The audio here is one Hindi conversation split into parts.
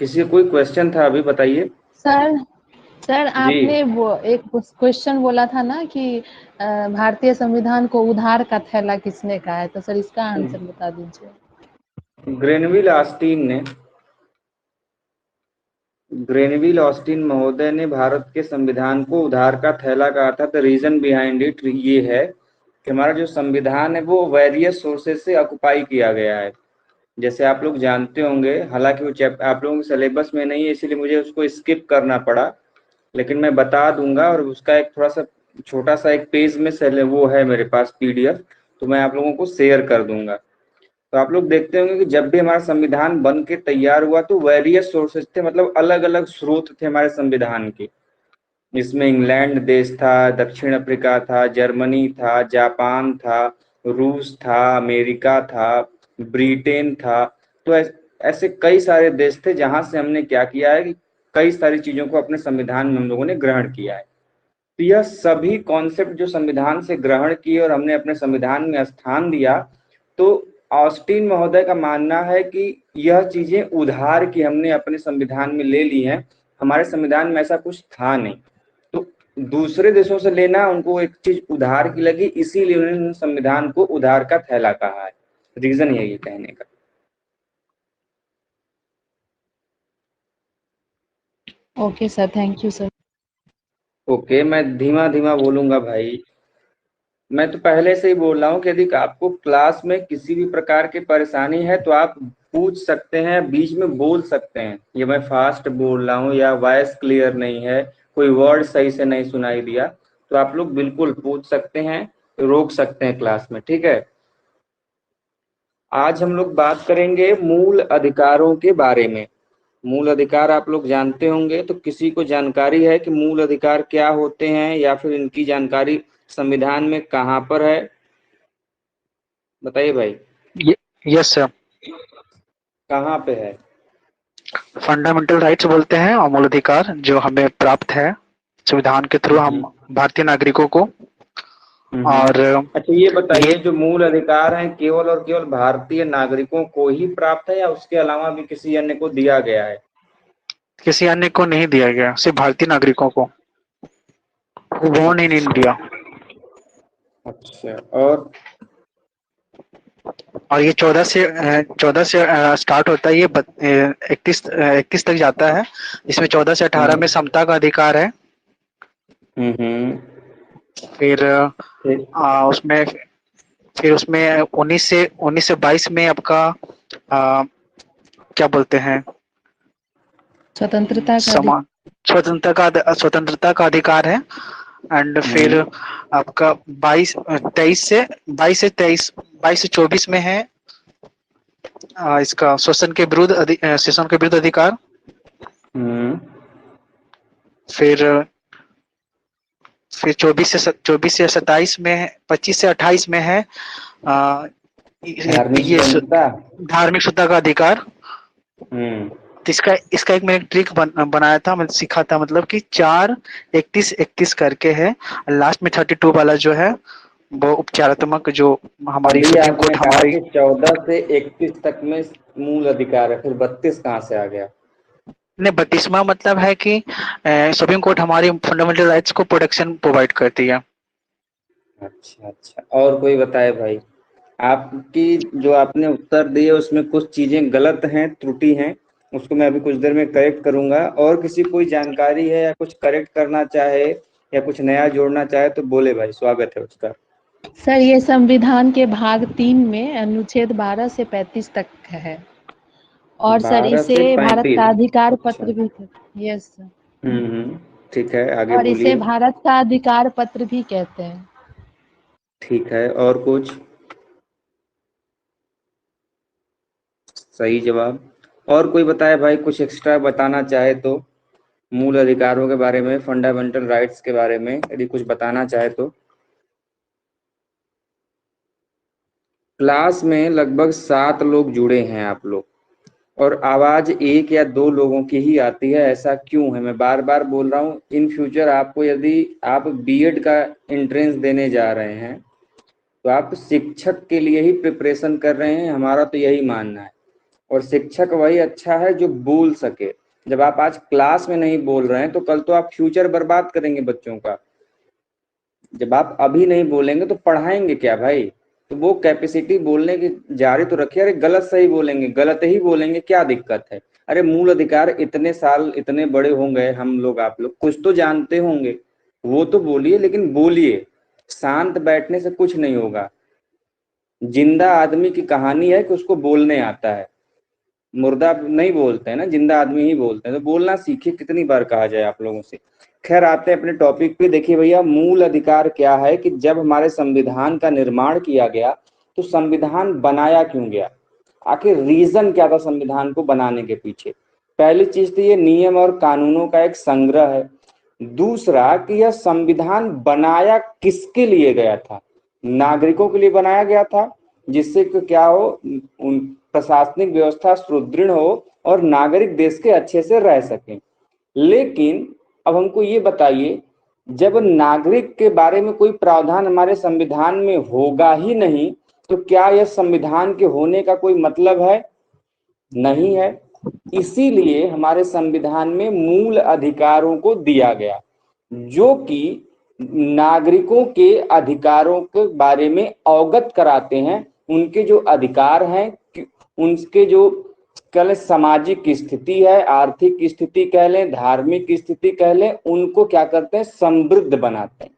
किसी का कोई क्वेश्चन था अभी, बताइए। सर सर जी। आपने वो एक क्वेश्चन बोला था ना कि भारतीय संविधान को उधार का थैला किसने कहा है, तो सर इसका आंसर बता दीजिए। ग्रेनविल ऑस्टिन ने। ग्रेनविल ऑस्टिन महोदय ने भारत के संविधान को उधार का थैला कहा था। द रीजन बिहाइंड इट ये है कि हमारा जो संविधान है वो वेरियस सोर्सेज से ऑक्युपाई किया गया है। जैसे आप लोग जानते होंगे, हालांकि वो चैप्टर आप लोगों के सिलेबस में नहीं है, इसीलिए मुझे उसको स्किप करना पड़ा, लेकिन मैं बता दूंगा। और उसका एक थोड़ा सा छोटा सा एक पेज में वो है मेरे पास पीडीएफ, तो मैं आप लोगों को शेयर कर दूंगा। तो आप लोग देखते होंगे कि जब भी हमारा संविधान बन के तैयार हुआ तो वेरियस सोर्सेज थे, मतलब अलग अलग स्रोत थे हमारे संविधान के। इसमें इंग्लैंड देश था, दक्षिण अफ्रीका था, जर्मनी था, जापान था, रूस था, अमेरिका था, ब्रिटेन था। तो ऐसे कई सारे देश थे जहां से हमने क्या किया है कि कई सारी चीजों को अपने संविधान में हम लोगों ने ग्रहण किया है। तो यह सभी कॉन्सेप्ट जो संविधान से ग्रहण किए और हमने अपने संविधान में स्थान दिया, तो ऑस्टिन महोदय का मानना है कि यह चीजें उधार की हमने अपने संविधान में ले ली हैं। हमारे संविधान में ऐसा कुछ था नहीं, तो दूसरे देशों से लेना उनको एक चीज उधार की लगी, इसीलिए उन्होंने संविधान को उधार का थैला कहा है। रीजन यही है कहने का। Okay sir, thank you sir. Okay, मैं धीमा धीमा बोलूंगा भाई। मैं तो पहले से ही बोल रहा हूँ कि यदि आपको क्लास में किसी भी प्रकार की परेशानी है तो आप पूछ सकते हैं, बीच में बोल सकते हैं। ये मैं फास्ट बोल रहा हूँ या वॉइस क्लियर नहीं है, कोई वर्ड सही से नहीं सुनाई दिया, तो आप लोग बिल्कुल पूछ सकते हैं, रोक सकते हैं क्लास में, ठीक है। आज हम लोग बात करेंगे मूल अधिकारों के बारे में। मूल अधिकार आप लोग जानते होंगे, तो किसी को जानकारी है कि मूल अधिकार क्या होते हैं या फिर इनकी जानकारी संविधान में कहाँ पर है? बताइए भाई। Yes sir. कहाँ पे है? फंडामेंटल राइट्स बोलते हैं और मूल अधिकार जो हमें प्राप्त है संविधान के थ्रू हम हम्म भारतीय नागरिकों को। और अच्छा, ये ये बताइए, जो मूल अधिकार हैं केवल और केवल भारतीय नागरिकों को ही प्राप्त है या उसके अलावा भी किसी अन्य को दिया गया है? किसी अन्य को नहीं दिया गया, सिर्फ भारतीय नागरिकों को, बोर्न इन अच्छा। इंडिया। अच्छा, और? और ये 14 से स्टार्ट होता है, ये 31 तक जाता है। इसमें 14 से 18 में हम्म समता का अधिकार है। हम्म। फिर ठीक। उसमें फिर उसमें 19 से 22 में आपका आ, क्या बोलते हैं, स्वतंत्रता का समा स्वतंत्रता का अधिकार है। एंड फिर हम्म आपका 22 से 24 में है इसका शोषण के विरुद्ध अधिकार। हम्म। फिर 24 से 27 में है, 25 से 28 में है आ, धार्मिक ये स्वतंत्रता। धार्मिक स्वतंत्रता का अधिकार। हम्म। तो इसका इसका एक मैंने ट्रिक बनाया था, मैं सीखा था, मतलब कि 4 31 31 करके है। लास्ट में 32 वाला जो है वो उपचारात्मक, जो हमारी अभी सुप्रीम आपने कोर्ट कहा हमारी। कि 14 से 31 तक में मूल अधिकार है, फिर 32 कहाँ से आ गया? ने 32वां मतलब है कि सुप्रीम कोर्ट हमारी फंडामेंटल राइट्स को प्रोटेक्शन प्रोवाइड करती है। अच्छा अच्छा, और कोई बताए भाई। आपकी जो आपने उत्तर दिए उसमें कुछ चीजें गलत हैं, त्रुटि हैं, उसको मैं अभी कुछ देर में करेक्ट करूंगा। और किसी कोई जानकारी है या कुछ करेक्ट करना चाहे या कुछ नया जोड़ना चाहे तो बोले भाई, स्वागत है उसका। सर ये संविधान के भाग 3 में अनुच्छेद 12 से 35 तक है। और सर 12 इसे से भारत का 35। अधिकार अच्छा। पत्र भी कहते हैं। Yes sir. ठीक है, आगे और इसे बोलिए। भारत का अधिकार पत्र भी कहते हैं। ठीक है, और कुछ? सही जवाब। और कोई बताए भाई, कुछ एक्स्ट्रा बताना चाहे तो मूल अधिकारों के बारे में, फंडामेंटल राइट्स के बारे में यदि कुछ बताना चाहे तो। क्लास में लगभग 7 लोग जुड़े हैं आप लोग, और आवाज एक या दो लोगों की ही आती है, ऐसा क्यों है? मैं बार बार बोल रहा हूँ, इन फ्यूचर आपको, यदि आप बीएड का एंट्रेंस देने जा रहे हैं तो आप शिक्षक के लिए ही प्रिपरेशन कर रहे हैं, हमारा तो यही मानना है। और शिक्षक वही अच्छा है जो बोल सके। जब आप आज क्लास में नहीं बोल रहे हैं तो कल तो आप फ्यूचर बर्बाद करेंगे बच्चों का। जब आप अभी नहीं बोलेंगे तो पढ़ाएंगे क्या भाई? तो वो कैपेसिटी बोलने की जारी तो रखिए। अरे गलत सही बोलेंगे, गलत ही बोलेंगे, क्या दिक्कत है? अरे मूल अधिकार, इतने साल इतने बड़े हो गए हम लोग, आप लोग कुछ तो जानते होंगे, वो तो बोलिए, लेकिन बोलिए। शांत बैठने से कुछ नहीं होगा। जिंदा आदमी की कहानी है कि उसको बोलने आता है, मुर्दा नहीं बोलते हैं ना, जिंदा आदमी ही बोलते हैं। तो बोलना सीखिए, कितनी बार कहा जाए आप लोगों से। खैर आते हैं अपने टॉपिक पे। देखिए भैया, मूल अधिकार क्या है कि जब हमारे संविधान का निर्माण किया गया तो संविधान बनाया क्यों गया, आखिर रीजन क्या था संविधान को बनाने के पीछे। पहली चीज तो ये नियम और कानूनों का एक संग्रह है। दूसरा कि यह संविधान बनाया किसके लिए गया था? नागरिकों के लिए बनाया गया था, जिससे कि क्या हो, उन प्रशासनिक व्यवस्था सुदृढ़ हो और नागरिक देश के अच्छे से रह सकें। लेकिन अब हमको ये बताइए, जब नागरिक के बारे में कोई प्रावधान हमारे संविधान में होगा ही नहीं तो क्या यह संविधान के होने का कोई मतलब है? नहीं है। इसीलिए हमारे संविधान में मूल अधिकारों को दिया गया, जो कि नागरिकों के अधिकारों के बारे में अवगत कराते हैं। उनके जो अधिकार हैं, उनके जो कह लें सामाजिक स्थिति है, आर्थिक स्थिति कह लें, धार्मिक स्थिति कह लें, उनको क्या करते हैं, समृद्ध बनाते हैं।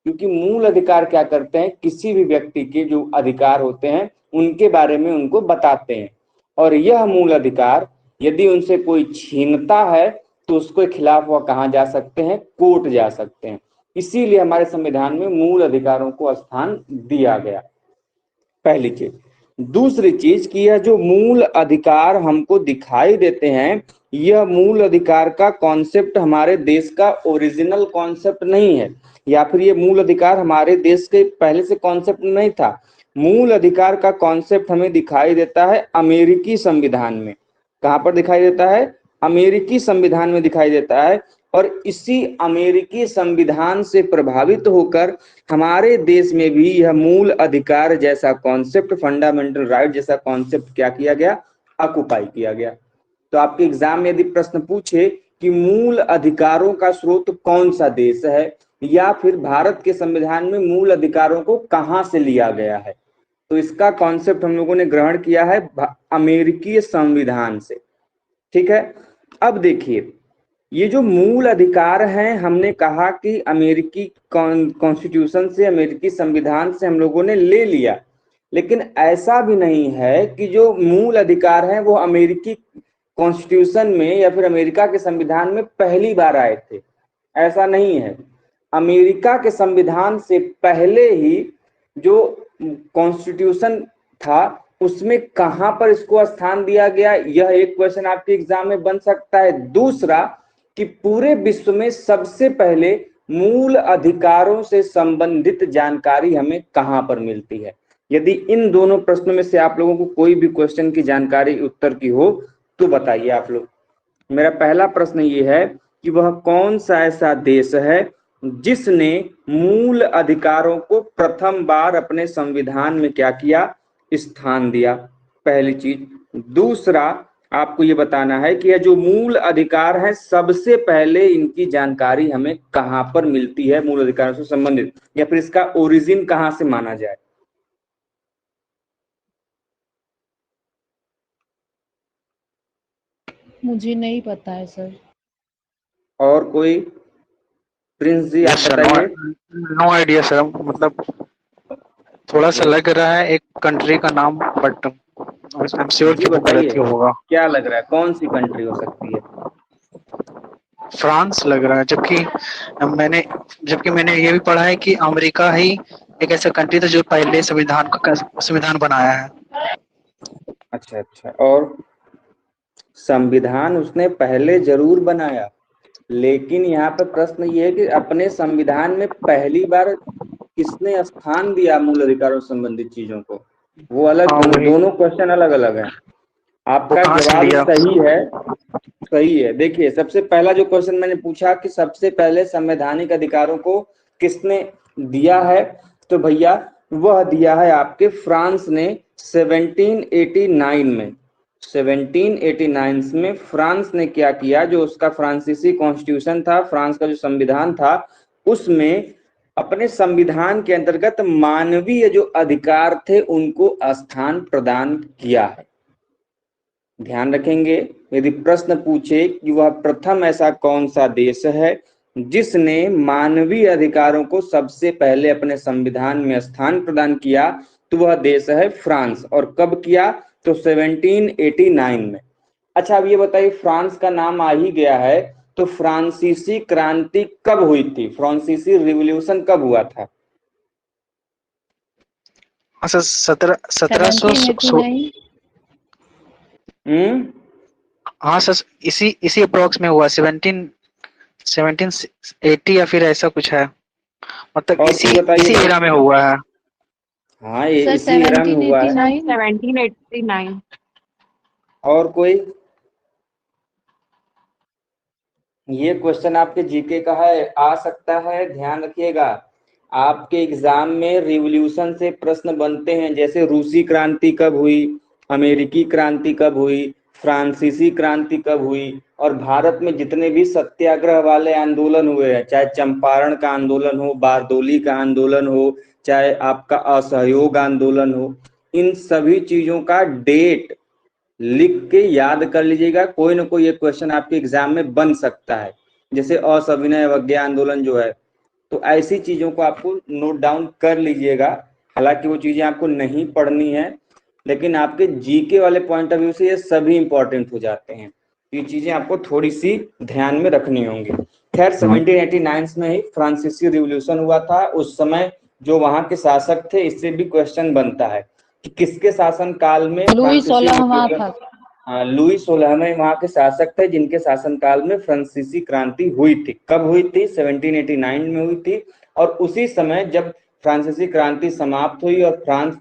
क्योंकि मूल अधिकार क्या करते हैं, किसी भी व्यक्ति के जो अधिकार होते हैं उनके बारे में उनको बताते हैं। और यह मूल अधिकार यदि उनसे कोई छीनता है तो उसके खिलाफ वह कहाँ जा सकते हैं, कोर्ट जा सकते हैं। इसीलिए हमारे संविधान में मूल अधिकारों को स्थान दिया गया, पहली चीज। दूसरी चीज कि यह जो मूल अधिकार हमको दिखाई देते हैं, यह मूल अधिकार का कॉन्सेप्ट हमारे देश का ओरिजिनल कॉन्सेप्ट नहीं है, या फिर ये मूल अधिकार हमारे देश के पहले से कॉन्सेप्ट नहीं था। मूल अधिकार का कॉन्सेप्ट हमें दिखाई देता है अमेरिकी संविधान में। कहाँ पर दिखाई देता है? अमेरिकी संविधान में दिखाई देता है। और इसी अमेरिकी संविधान से प्रभावित होकर हमारे देश में भी यह मूल अधिकार जैसा कॉन्सेप्ट, फंडामेंटल राइट जैसा कॉन्सेप्ट क्या किया गया, ऑक्युपाई किया गया। तो आपके एग्जाम में यदि प्रश्न पूछे कि मूल अधिकारों का स्रोत कौन सा देश है, या फिर भारत के संविधान में मूल अधिकारों को कहां से लिया गया है, तो इसका कॉन्सेप्ट हम लोगों ने ग्रहण किया है अमेरिकी संविधान से। ठीक है। अब देखिए, ये जो मूल अधिकार हैं, हमने कहा कि अमेरिकी कॉन्स्टिट्यूशन से, अमेरिकी संविधान से हम लोगों ने ले लिया, लेकिन ऐसा भी नहीं है कि जो मूल अधिकार हैं वो अमेरिकी कॉन्स्टिट्यूशन में या फिर अमेरिका के संविधान में पहली बार आए थे। ऐसा नहीं है। अमेरिका के संविधान से पहले ही जो कॉन्स्टिट्यूशन था उसमें कहां पर इसको स्थान दिया गया, यह एक क्वेश्चन आपके एग्जाम में बन सकता है। दूसरा कि पूरे विश्व में सबसे पहले मूल अधिकारों से संबंधित जानकारी हमें कहां पर मिलती है। यदि इन दोनों प्रश्नों में से आप लोगों को कोई भी क्वेश्चन की जानकारी उत्तर की हो तो बताइए आप लोग। मेरा पहला प्रश्न ये है कि वह कौन सा ऐसा देश है जिसने मूल अधिकारों को प्रथम बार अपने संविधान में क्या किया, स्थान दिया, पहली चीज। दूसरा, आपको ये बताना है कि यह जो मूल अधिकार है सबसे पहले इनकी जानकारी हमें कहां पर मिलती है, मूल अधिकारों से संबंधित, या फिर इसका ओरिजिन कहां से माना जाए। मुझे नहीं पता है सर। और कोई? प्रिंस जी आप बताइए। नो आइडिया सर, मतलब थोड़ा सा लग रहा है एक कंट्री का नाम, बट आई एम श्योर जी कि वो बताइए, गलत ही होगा। क्या लग रहा है, कौन सी कंट्री हो सकती है? फ्रांस लग रहा है, जबकि मैंने ये भी पढ़ा है कि अमेरिका ही एक ऐसा कंट्री था जो पहले संविधान बनाया है। अच्छा अच्छा। और संविधान उसने पहले जरूर बनाया, लेकिन यहाँ पर प्रश्न ये है कि अपने संविधान में पहली बार किसने स्थान दिया मूल अधिकारों से संबंधित चीजों को, वो अलग, हाँ वही, दोनों क्वेश्चन अलग अलग हैं। वो आपका कहाँ से जवाब लिया। सही है, सही है। देखिए, सबसे पहला जो क्वेश्चन मैंने पूछा कि सबसे पहले संवैधानिक अधिकारों को किसने दिया है, तो भैया वह दिया है आपके फ्रांस ने 1789 में। 1789 में फ्रांस ने क्या किया, जो उसका फ्रांसीसी कॉन्स्टिट्यूशन था, फ्रांस का जो संविधान था, उसमें अपने संविधान के अंतर्गत मानवीय जो अधिकार थे उनको स्थान प्रदान किया है। ध्यान रखेंगे, यदि प्रश्न पूछे कि वह प्रथम ऐसा कौन सा देश है जिसने मानवीय अधिकारों को सबसे पहले अपने संविधान में स्थान प्रदान किया, तो वह देश है फ्रांस। और कब किया, तो 1789 में। अच्छा, अब ये बताइए, फ्रांस का नाम आ ही गया है, तो फ्रांसीसी क्रांति कब हुई थी, फ्रांसीसी रिवॉल्यूशन कब हुआ था? हाँ सर, 1789। हाँ सर, इसी अप्रोक्स में हुआ, 1780 या फिर ऐसा कुछ है, मतलब और इसी बताइए, इसी एरा में हुआ है। हाँ ये इसी एरा में हुआ है। 1789। और कोई? ये क्वेश्चन आपके जीके का है, आ सकता है, ध्यान रखिएगा। आपके एग्जाम में रिवॉल्यूशन से प्रश्न बनते हैं, जैसे रूसी क्रांति कब हुई, अमेरिकी क्रांति कब हुई, फ्रांसीसी क्रांति कब हुई, और भारत में जितने भी सत्याग्रह वाले आंदोलन हुए हैं, चाहे चंपारण का आंदोलन हो, बारदोली का आंदोलन हो, चाहे आपका असहयोग आंदोलन हो, इन सभी चीजों का डेट लिख के याद कर लीजिएगा। कोई ना कोई एक क्वेश्चन आपके एग्जाम में बन सकता है, जैसे असविनय अवज्ञा आंदोलन जो है, तो ऐसी चीजों को आपको नोट डाउन कर लीजिएगा। हालांकि वो चीजें आपको नहीं पढ़नी है, लेकिन आपके जीके वाले पॉइंट ऑफ व्यू से ये सभी इंपॉर्टेंट हो जाते हैं। ये चीजें आपको थोड़ी सी ध्यान में रखनी होंगी। खैर, 1789 में ही फ्रांसीसी रिवॉल्यूशन हुआ था। उस समय जो वहां के शासक थे, इससे भी क्वेश्चन बनता है कि किसके शासन काल में लुई 16वां था। लुई 16वें वहां के शासक थे, जिनके शासन काल में फ्रांसीसी क्रांति हुई थी। कब हुई थी? 1789 में हुई थी। और उसी समय जब फ्रांसीसी क्रांति समाप्त हुई और फ्रांस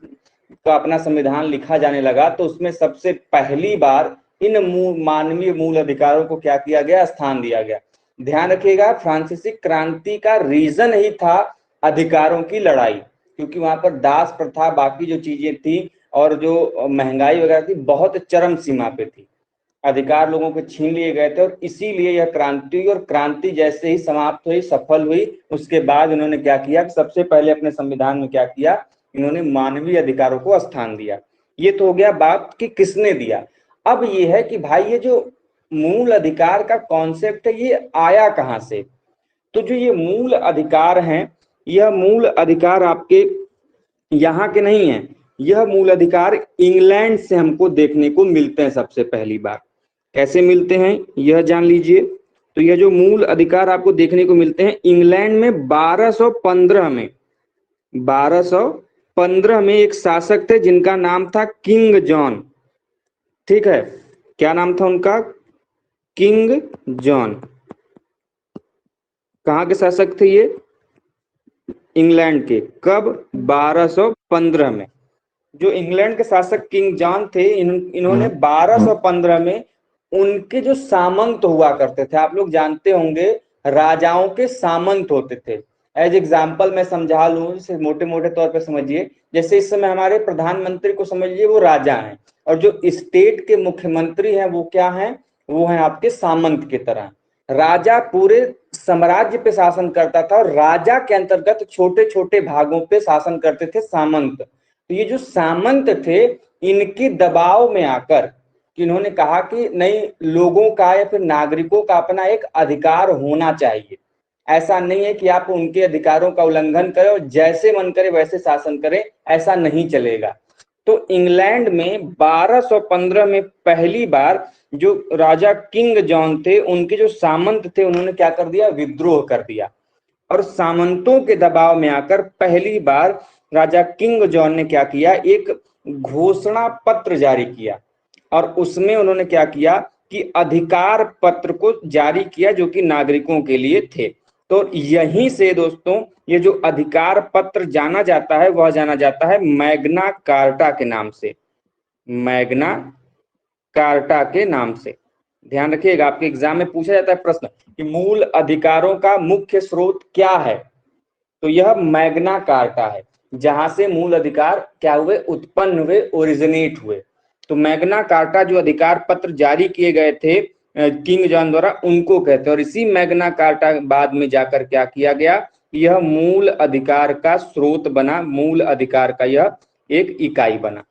का अपना संविधान लिखा जाने लगा, तो उसमें सबसे पहली बार इन मानवीय मूल अधिकारों को क्या किया गया, स्थान दिया गया। ध्यान रखिएगा, फ्रांसीसी क्रांति का रीजन ही था अधिकारों की लड़ाई, क्योंकि वहां पर दास प्रथा, बाकी जो चीजें थी और जो महंगाई वगैरह थी, बहुत चरम सीमा पे थी, अधिकार लोगों के छीन लिए गए थे, और इसीलिए यह क्रांति हुई। और क्रांति जैसे ही समाप्त हुई, सफल हुई, उसके बाद इन्होंने क्या किया, सबसे पहले अपने संविधान में क्या किया, इन्होंने मानवीय अधिकारों को स्थान दिया। ये तो हो गया बात कि किसने दिया। अब ये है कि भाई ये जो मूल अधिकार का कॉन्सेप्ट है, ये आया कहां से? तो जो ये मूल अधिकार हैं, यह मूल अधिकार आपके यहाँ के नहीं है, यह मूल अधिकार इंग्लैंड से हमको देखने को मिलते हैं सबसे पहली बार। कैसे मिलते हैं यह जान लीजिए। तो यह जो मूल अधिकार आपको देखने को मिलते हैं इंग्लैंड में 1215 में, 1215 में एक शासक थे जिनका नाम था किंग जॉन। ठीक है, क्या नाम था उनका? King John. कहाँ के शासक थे ये? इंग्लैंड के। कब? 1215 में। जो इंग्लैंड के शासक किंग जॉन थे, इन्होंने 1215 में उनके जो सामंत हुआ करते थे, आप लोग जानते होंगे राजाओं के सामंत होते थे। एज एग्जाम्पल मैं समझा लूं, जैसे मोटे मोटे तौर पे समझिए, जैसे इस समय हमारे प्रधानमंत्री को समझिए, वो राजा हैं, और जो स्टेट के मुख्यमंत्री हैं वो क्या हैं, वो हैं आपके सामंत की तरह। राजा पूरे साम्राज्य पे शासन करता था, और राजा के अंतर्गत छोटे छोटे भागों पे शासन करते थे सामंत। तो ये जो सामंत थे, इनके दबाव में आकर इन्होंने कहा कि नहीं, लोगों का या फिर नागरिकों का अपना एक अधिकार होना चाहिए। ऐसा नहीं है कि आप उनके अधिकारों का उल्लंघन करें और जैसे मन करे वैसे शासन करें, ऐसा नहीं चलेगा। तो इंग्लैंड में 1215 में पहली बार जो राजा किंग जॉन थे, उनके जो सामंत थे, उन्होंने क्या कर दिया, विद्रोह कर दिया। और सामंतों के दबाव में आकर पहली बार राजा किंग जॉन ने क्या किया, एक घोषणा पत्र जारी किया, और उसमें उन्होंने क्या किया कि अधिकार पत्र को जारी किया, जो कि नागरिकों के लिए थे। तो यहीं से दोस्तों ये जो अधिकार पत्र जाना जाता है, वह जाना जाता है मैग्ना कार्टा के नाम से, मैग्ना कार्टा के नाम से। ध्यान रखिएगा, आपके एग्जाम में पूछा जाता है प्रश्न कि मूल अधिकारों का मुख्य स्रोत क्या है, तो यह मैग्ना कार्टा है, जहां से मूल अधिकार क्या हुए, उत्पन्न हुए, ओरिजिनेट हुए। तो मैग्ना कार्टा जो अधिकार पत्र जारी किए गए थे किंग जॉन द्वारा, उनको कहते हैं। और इसी मैग्ना कार्टा बाद में जाकर क्या किया गया, यह मूल अधिकार का स्रोत बना, मूल अधिकार का यह एक इकाई बना।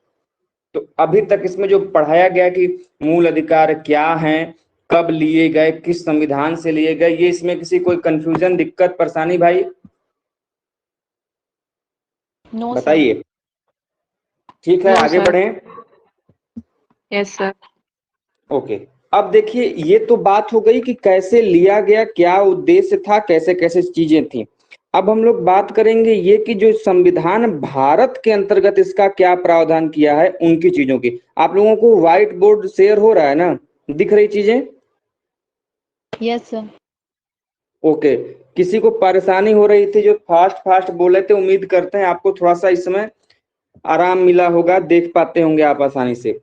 तो अभी तक इसमें जो पढ़ाया गया कि मूल अधिकार क्या हैं, कब लिए गए, किस संविधान से लिए गए, ये इसमें किसी कोई कंफ्यूजन, दिक्कत, परेशानी भाई नो सर। बताइए। ठीक है, No, आगे sir. बढ़ें। Yes, sir. ओके, अब देखिए ये तो बात हो गई कि कैसे लिया गया, क्या उद्देश्य था, कैसे कैसे चीजें थी। अब हम लोग बात करेंगे ये कि जो संविधान भारत के अंतर्गत इसका क्या प्रावधान किया है, उनकी चीजों की। आप लोगों को व्हाइट बोर्ड शेयर हो रहा है ना, दिख रही चीजें? Yes sir. ओके, किसी को परेशानी हो रही थी जो फास्ट फास्ट बोले थे, उम्मीद करते हैं आपको थोड़ा सा इस समय आराम मिला होगा, देख पाते होंगे आप आसानी से।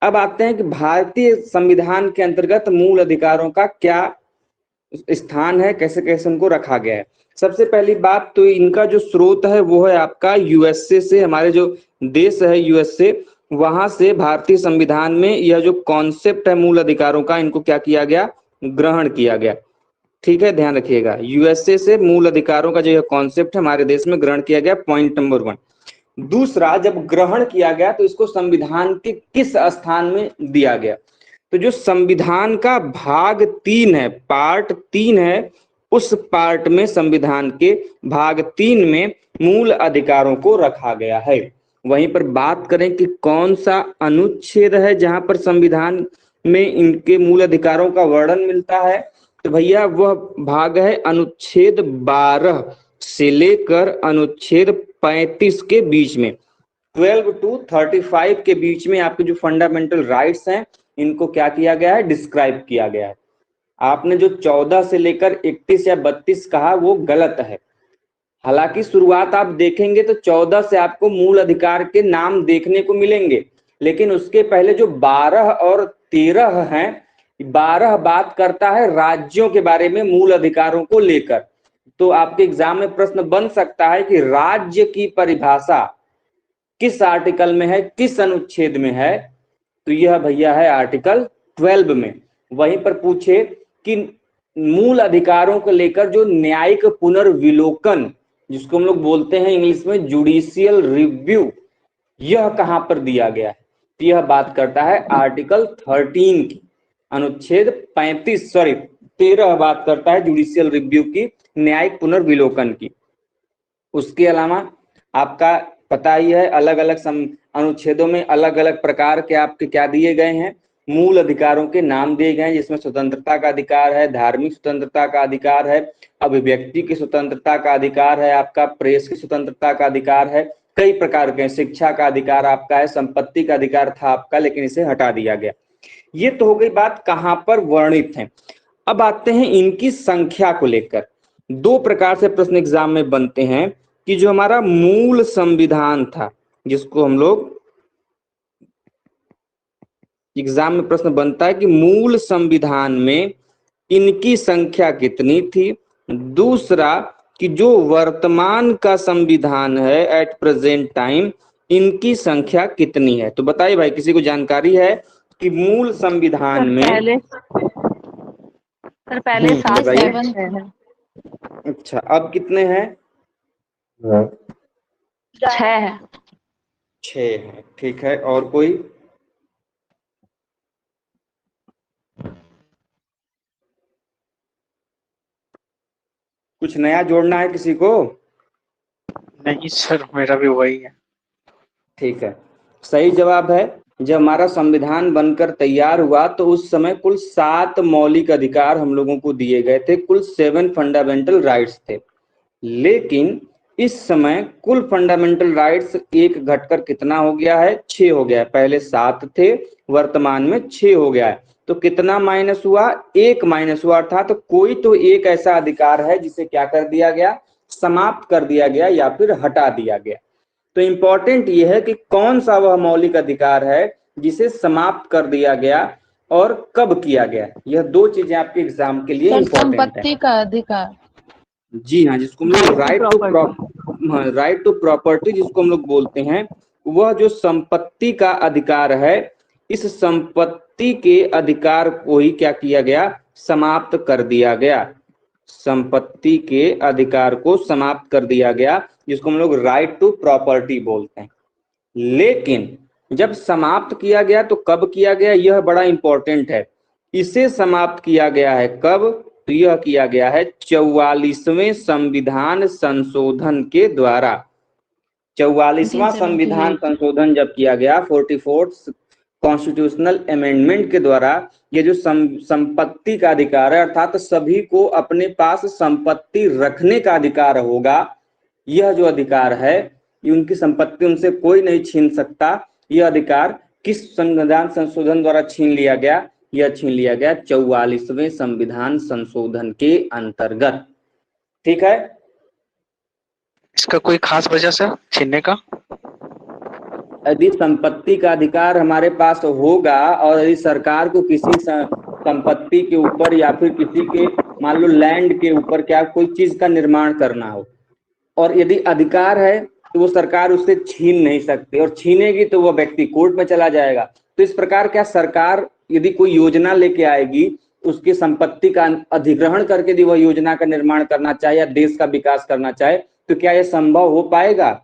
अब आते हैं कि भारतीय संविधान के अंतर्गत मूल अधिकारों का क्या स्थान है, कैसे कैसे उनको रखा गया है। सबसे पहली बात तो इनका जो स्रोत है वो है आपका यूएसए से, हमारे जो देश है यूएसए, वहां से भारतीय संविधान में यह जो कॉन्सेप्ट है मूल अधिकारों का, इनको क्या किया गया, ग्रहण किया गया। ठीक है, ध्यान रखिएगा, यूएसए से मूल अधिकारों का जो यह कॉन्सेप्ट है हमारे देश में ग्रहण किया गया, पॉइंट नंबर 1। दूसरा, जब ग्रहण किया गया तो इसको संविधान के किस स्थान में दिया गया, तो जो संविधान का भाग 3 है, पार्ट 3 है, उस पार्ट में, संविधान के भाग 3 में मूल अधिकारों को रखा गया है। वहीं पर बात करें कि कौन सा अनुच्छेद है जहां पर संविधान में इनके मूल अधिकारों का वर्णन मिलता है, तो भैया वह भाग है अनुच्छेद 12 से लेकर अनुच्छेद 35 के बीच में, 12 to 35 के बीच में आपके जो फंडामेंटल राइट्स हैं इनको क्या किया गया है, डिस्क्राइब किया गया है। आपने जो 14 से लेकर 31 या 32 कहा वो गलत है। हालांकि शुरुआत आप देखेंगे तो 14 से आपको मूल अधिकार के नाम देखने को मिलेंगे, लेकिन उसके पहले जो 12 और 13 हैं, 12 बात करता है राज्यों के बारे में मूल अधिकारों को लेकर। तो आपके एग्जाम में प्रश्न बन सकता है कि राज्य की परिभाषा किस आर्टिकल में है, किस अनुच्छेद में है, तो यह भैया है आर्टिकल 12 में। वहीं पर पूछे कि मूल अधिकारों को लेकर जो न्यायिक पुनर्विलोकन, जिसको हम लोग बोलते हैं इंग्लिश में जुडिशियल रिव्यू, यह कहां पर दिया गया है, तो यह बात करता है आर्टिकल 13 की, अनुच्छेद 13 बात करता है जुडिशियल रिव्यू की, न्यायिक पुनर्विलोकन की। उसके अलावा आपका पता ही है अलग अलग अनुच्छेदों में अलग अलग प्रकार के आपके क्या दिए गए हैं, मूल अधिकारों के नाम दिए गए हैं, जिसमें स्वतंत्रता का अधिकार है, धार्मिक स्वतंत्रता का अधिकार है, अभिव्यक्ति की स्वतंत्रता का अधिकार है, आपका प्रेस की स्वतंत्रता का अधिकार है, कई प्रकार के, शिक्षा का अधिकार आपका है, संपत्ति का अधिकार था आपका, लेकिन इसे हटा दिया गया। ये तो हो गई बात कहां पर वर्णित है। अब आते हैं इनकी संख्या को लेकर। दो प्रकार से प्रश्न एग्जाम में बनते हैं कि जो हमारा मूल संविधान था, जिसको हम लोग एग्जाम में प्रश्न बनता है कि मूल संविधान में इनकी संख्या कितनी थी। दूसरा कि जो वर्तमान का संविधान है एट प्रेजेंट टाइम, इनकी संख्या कितनी है। तो बताइए भाई, किसी को जानकारी है कि मूल संविधान में पहले 7 बताइए। 7 है। अच्छा, अब कितने हैं? 6 है। 6 है, ठीक है। और कोई? कुछ नया जोड़ना है किसी को? नहीं सर, मेरा भी वही है। ठीक है, सही जवाब है। जब हमारा संविधान बनकर तैयार हुआ तो उस समय कुल 7 मौलिक अधिकार हम लोगों को दिए गए थे, कुल 7 फंडामेंटल राइट्स थे। लेकिन इस समय कुल फंडामेंटल राइट्स एक घटकर कितना हो गया है, 6 हो गया है। पहले 7 थे, वर्तमान में 6 हो गया है। तो कितना माइनस हुआ? 1 माइनस हुआ, अर्थात तो कोई तो एक ऐसा अधिकार है जिसे क्या कर दिया गया, समाप्त कर दिया गया या फिर हटा दिया गया। तो इंपॉर्टेंट यह है कि कौन सा वह मौलिक अधिकार है जिसे समाप्त कर दिया गया और कब किया गया। यह दो चीजें आपके एग्जाम के लिए इंपॉर्टेंट है। संपत्ति का अधिकार। जी हाँ, जिसको हम लोग राइट टू प्रॉपर्टी जिसको हम लोग बोलते हैं, वह जो संपत्ति का अधिकार है, इस संपत्ति के अधिकार को ही क्या किया गया, समाप्त कर दिया गया। संपत्ति के अधिकार को समाप्त कर दिया गया, जिसको हम लोग राइट टू प्रॉपर्टी बोलते हैं। लेकिन जब समाप्त किया गया तो कब किया गया, यह बड़ा इंपॉर्टेंट है। इसे समाप्त किया गया है कब, तो यह किया गया है 44वें संविधान संशोधन के द्वारा। 44वां संविधान संशोधन जब किया गया, 44th कॉन्स्टिट्यूशनल अमेंडमेंट के द्वारा, ये जो संपत्ति का अधिकार है, अर्थात सभी को अपने पास संपत्ति रखने का अधिकार होगा, यह जो अधिकार है, उनकी संपत्ति उनसे कोई नहीं छीन सकता। यह अधिकार किस संविधान संशोधन द्वारा छीन लिया गया, यह छीन लिया गया 44वें संविधान संशोधन के अंतर्गत। ठीक है, इसका कोई खास वजह सर छीनने का? यदि संपत्ति का अधिकार हमारे पास होगा और यदि सरकार को किसी संपत्ति के ऊपर या फिर किसी के मान लो लैंड के ऊपर क्या कोई चीज का निर्माण करना हो, और यदि अधिकार है तो वो सरकार उससे छीन नहीं सकती, और छीनेगी तो वो व्यक्ति कोर्ट में चला जाएगा। तो इस प्रकार क्या सरकार यदि कोई योजना लेके आएगी, उसकी संपत्ति का अधिग्रहण करके यदि वह योजना का निर्माण करना चाहे या देश का विकास करना चाहे, तो क्या यह संभव हो पाएगा?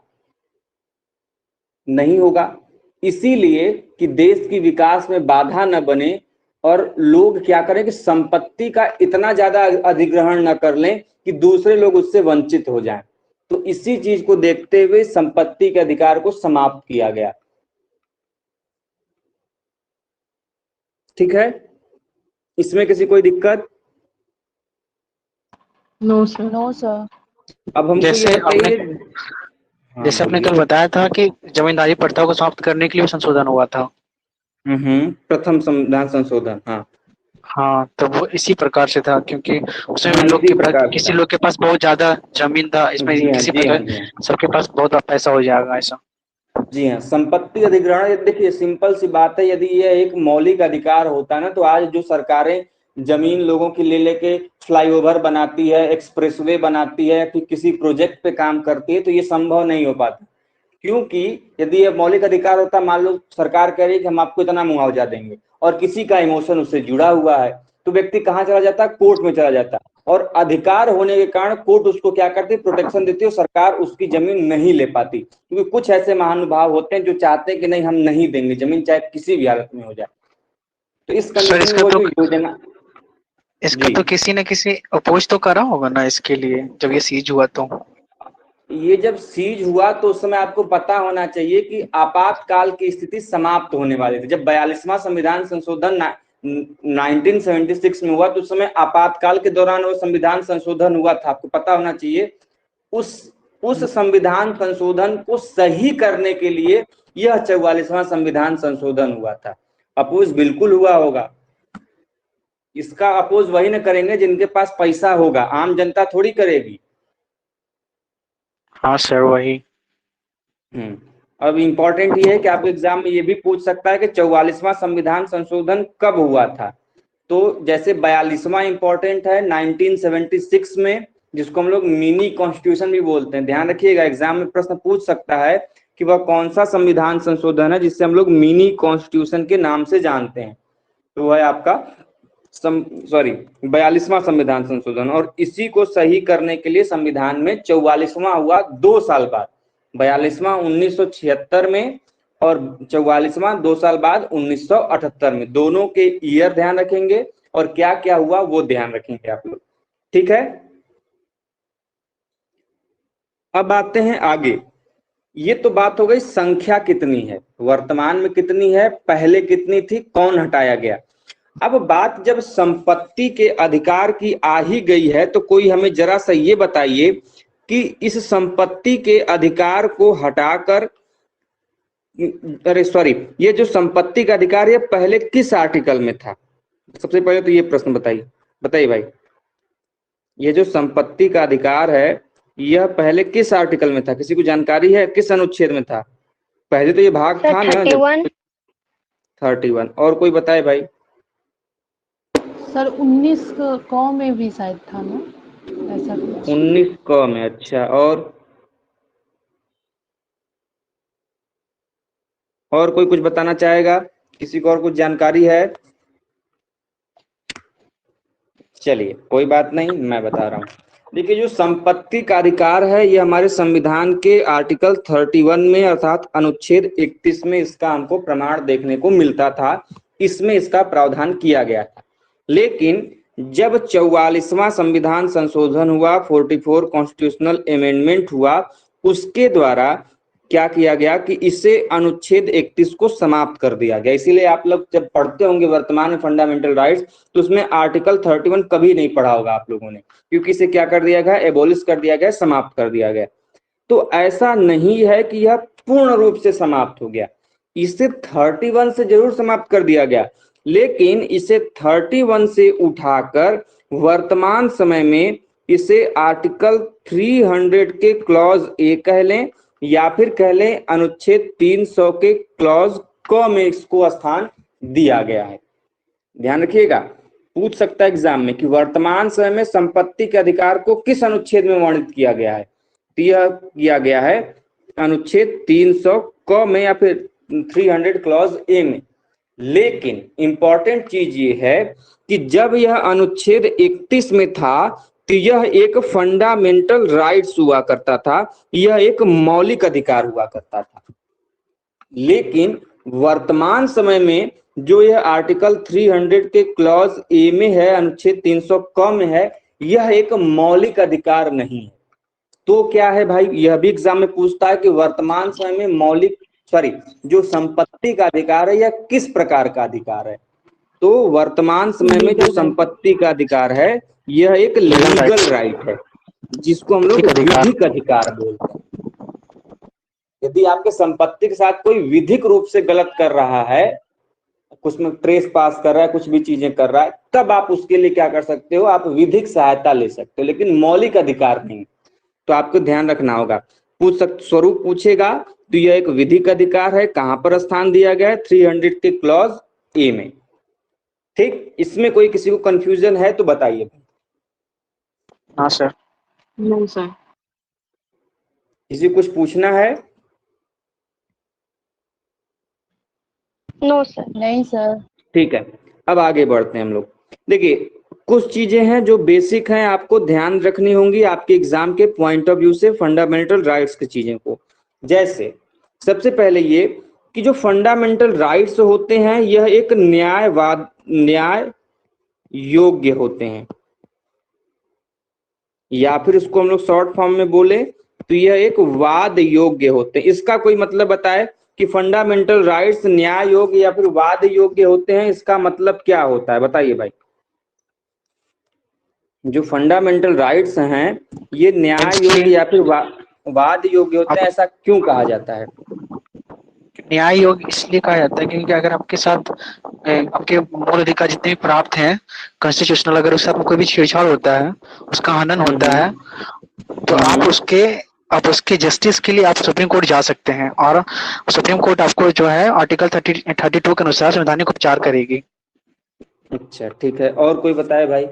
नहीं होगा। इसीलिए कि देश की विकास में बाधा न बने और लोग क्या करें कि संपत्ति का इतना ज्यादा अधिग्रहण न कर लें कि दूसरे लोग उससे वंचित हो जाएं। तो इसी चीज को देखते हुए संपत्ति के अधिकार को समाप्त किया गया। ठीक है, इसमें किसी कोई दिक्कत? No sir. No sir. अब हमको जैसे ये बताइए, जैसे आपने कल बताया था कि जमींदारी प्रथा को समाप्त करने के लिए संशोधन हुआ था। प्रथम संविधान संशोधन। हाँ हाँ, तो वो इसी प्रकार से था, क्योंकि उसमें हाँ, लोग इसी के प्रकार पास, किसी था। लोग के पास बहुत ज्यादा जमीन था, इसमें जी हाँ, किसी जी हाँ, प्रकार जी हाँ। सबके पास बहुत पैसा हो जाएगा ऐसा। जी हाँ, संपत्ति अधिग्रहण, देखिए सिंपल सी बात है, यदि यह एक मौलिक अधिकार होता ना, तो आज जो सरकारें जमीन लोगों की ले लेके फ्लाईओवर बनाती है, एक्सप्रेसवे बनाती है, फिर किसी प्रोजेक्ट पे काम करती है, तो ये संभव नहीं हो पाता। क्योंकि यदि यह मौलिक अधिकार होता, मान लो सरकार कह रही है कि हम आपको इतना मुआवजा देंगे, और किसी का इमोशन उससे जुड़ा हुआ है, तो व्यक्ति कहाँ चला जाता, कोर्ट में चला जाता, और अधिकार होने के कारण कोर्ट उसको क्या करती, प्रोटेक्शन देती है, और सरकार उसकी जमीन नहीं ले पाती। क्योंकि कुछ ऐसे महानुभाव होते हैं जो चाहते हैं कि नहीं, हम नहीं देंगे जमीन, चाहे किसी भी हालत में हो जाए। तो इस कंडीशन में वो जो योजना, इसका तो किसी न किसी अपोज तो करा होगा ना इसके लिए, जब ये सीज हुआ तो। ये जब सीज हुआ तो उस समय आपको पता होना चाहिए कि आपातकाल की स्थिति समाप्त होने वाली थी। जब 42वां संविधान संशोधन 1976 में हुआ, तो उस समय आपातकाल के दौरान वो संविधान संशोधन हुआ था, आपको पता होना चाहिए। उस संविधान संशोधन को सही करने के लिए यह 44वां संविधान संशोधन हुआ था। अपोज बिल्कुल हुआ होगा। इसका अपोज वही न करेंगे जिनके पास पैसा होगा, आम जनता थोड़ी करेगी। हाँ सर, वही। अब इंपॉर्टेंट ये है कि आपके एग्जाम में ये भी पूछ सकता है कि 44वां संविधान संशोधन कब हुआ था। तो जैसे 42वां इंपॉर्टेंट है 1976 में, जिसको हम लोग मिनी कॉन्स्टिट्यूशन भी बोलते हैं। ध्यान रखिएगा, एग्जाम में प्रश्न पूछ सकता है कि वह कौन सा संविधान संशोधन है जिससे हम लोग मिनी कॉन्स्टिट्यूशन के नाम से जानते हैं। तो वह है आपका 42वां संविधान संशोधन। और इसी को सही करने के लिए संविधान में 44वां हुआ 2 साल बाद। 42वां 1976 में और 44वां 2 साल बाद 1978 में। दोनों के ईयर ध्यान रखेंगे और क्या क्या हुआ वो ध्यान रखेंगे आप लोग। ठीक है, अब आते हैं आगे। ये तो बात हो गई संख्या कितनी है, वर्तमान में कितनी है, पहले कितनी थी, कौन हटाया गया। अब बात जब संपत्ति के अधिकार की आ ही गई है, तो कोई हमें जरा सा ये बताइए कि इस संपत्ति के अधिकार को हटाकर, ये जो संपत्ति का अधिकार ये पहले किस आर्टिकल में था? सबसे पहले तो ये प्रश्न बताइए भाई, ये जो संपत्ति का अधिकार है यह पहले किस आर्टिकल में था? किसी को जानकारी है किस अनुच्छेद में था? पहले तो ये भाग था ना 31। और कोई बताए भाई? सर 19 क में भी शायद था ना, ऐसा कुछ। 19 क में, अच्छा। और कोई कुछ बताना चाहेगा? किसी को और कुछ जानकारी है? चलिए कोई बात नहीं, मैं बता रहा हूँ। देखिए, जो संपत्ति का अधिकार है ये हमारे संविधान के आर्टिकल 31 में अर्थात अनुच्छेद 31 में इसका हमको प्रमाण देखने को मिलता था, इसमें इसका प्रावधान किया गया था। लेकिन जब 44वां संविधान संशोधन हुआ, 44 कॉन्स्टिट्यूशनल अमेंडमेंट हुआ, उसके द्वारा क्या किया गया कि इसे अनुच्छेद 31 को समाप्त कर दिया गया। इसीलिए आप लोग जब पढ़ते होंगे वर्तमान में फंडामेंटल राइट्स, तो उसमें आर्टिकल 31 कभी नहीं पढ़ा होगा आप लोगों ने, क्योंकि इसे क्या कर दिया गया, एबोलिश कर दिया गया, समाप्त कर दिया गया। तो ऐसा नहीं है कि यह पूर्ण रूप से समाप्त हो गया, इसे 31 से जरूर समाप्त कर दिया गया, लेकिन इसे 31 से उठाकर वर्तमान समय में इसे आर्टिकल 300 के क्लॉज ए कह लें या फिर कह लें अनुच्छेद 300 के क्लॉज क में इसको स्थान दिया गया है। ध्यान रखिएगा, पूछ सकता है एग्जाम में कि वर्तमान समय में संपत्ति के अधिकार को किस अनुच्छेद में वर्णित किया गया है, तो यह किया गया है अनुच्छेद 300 क में या फिर 300 क्लॉज ए में। लेकिन इंपॉर्टेंट चीज ये है कि जब यह अनुच्छेद 31 में था तो यह एक फंडामेंटल राइट्स हुआ करता था, यह एक मौलिक अधिकार हुआ करता था। लेकिन वर्तमान समय में जो यह आर्टिकल 300 के क्लॉज ए में है, अनुच्छेद 300 क में है, यह एक मौलिक अधिकार नहीं है। तो क्या है भाई, यह भी एग्जाम में पूछता है कि वर्तमान समय में जो संपत्ति का अधिकार है यह किस प्रकार का अधिकार है। तो वर्तमान समय में जो संपत्ति का अधिकार है यह एक लीगल राइट है, जिसको हम लोग विधिक अधिकार बोलते हैं। यदि आपके संपत्ति के साथ कोई विधिक रूप से गलत कर रहा है, कुछ में ट्रेस पास कर रहा है, कुछ भी चीजें कर रहा है, तब आप उसके लिए क्या कर सकते हो, आप विधिक सहायता ले सकते हो, लेकिन मौलिक अधिकार नहीं। तो आपको ध्यान रखना होगा, स्वरूप पूछेगा तो यह एक विधिक अधिकार है। कहां पर स्थान दिया गया है, 300 के क्लॉज ए में। ठीक, इसमें कोई किसी को कंफ्यूजन है तो बताइए। हाँ सर। No sir. किसी कुछ पूछना है? No sir. नहीं सर। ठीक है, अब आगे बढ़ते हैं हम लोग। देखिए, कुछ चीजें हैं जो बेसिक हैं, आपको ध्यान रखनी होंगी आपके एग्जाम के पॉइंट ऑफ व्यू से, फंडामेंटल राइट्स की चीजें को। जैसे सबसे पहले ये कि जो फंडामेंटल राइट्स होते हैं यह एक न्याय योग्य होते हैं, या फिर इसको हम लोग शॉर्ट फॉर्म में बोले तो यह एक वाद योग्य होते हैं। इसका कोई मतलब बताए कि फंडामेंटल राइट्स न्याय योग्य या फिर वाद योग्य होते हैं, इसका मतलब क्या होता है बताइए भाई। जो फंडामेंटल राइट्स हैं ये न्याय योग्य या फिर वाद योग्य होते हैं, ऐसा क्यों कहा जाता है? न्याय योग्य इसलिए कहा जाता है क्योंकि अगर आपके साथ आपके मूल अधिकार जितने भी प्राप्त हैं कॉन्स्टिट्यूशनल, अगर उसके साथ कोई भी छेड़छाड़ होता है, उसका हनन होता है, तो आप उसके जस्टिस के लिए आप सुप्रीम कोर्ट जा सकते हैं, और सुप्रीम कोर्ट आपको जो है आर्टिकल 32 के अनुसार संवैधानिक उपचार करेगी। अच्छा ठीक है, और कोई बताए भाई?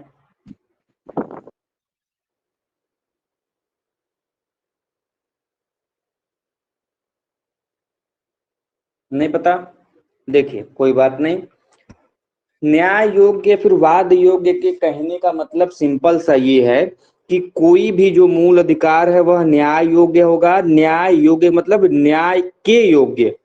नहीं पता? देखिए कोई बात नहीं, न्याय योग्य फिर वाद योग्य के कहने का मतलब सिंपल सा ये है कि कोई भी जो मूल अधिकार है वह न्याय योग्य होगा। न्याय योग्य मतलब न्याय के योग्य,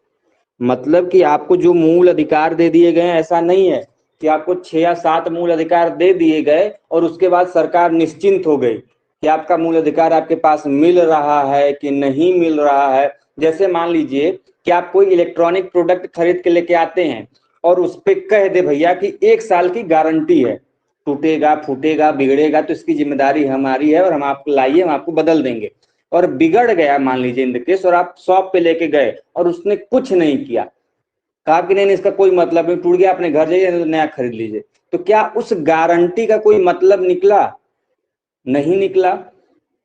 मतलब कि आपको जो मूल अधिकार दे दिए गए, ऐसा नहीं है कि आपको 6 या 7 मूल अधिकार दे दिए गए और उसके बाद सरकार निश्चिंत हो गई कि आपका मूल अधिकार आपके पास मिल रहा है कि नहीं मिल रहा है। जैसे मान लीजिए कि आप कोई इलेक्ट्रॉनिक प्रोडक्ट खरीद के लेके आते हैं और उस पर कह दे भैया कि 1 साल की गारंटी है, टूटेगा फूटेगा बिगड़ेगा तो इसकी जिम्मेदारी हमारी है और हम आपको लाइए, हम आपको बदल देंगे। और बिगड़ गया मान लीजिए इन केस, और आप शॉप पे लेके गए और उसने कुछ नहीं किया, कहा कि नहीं इसका कोई मतलब नहीं, टूट गया, अपने घर जाइए नया खरीद लीजिए, तो क्या उस गारंटी का कोई मतलब निकला? नहीं निकला।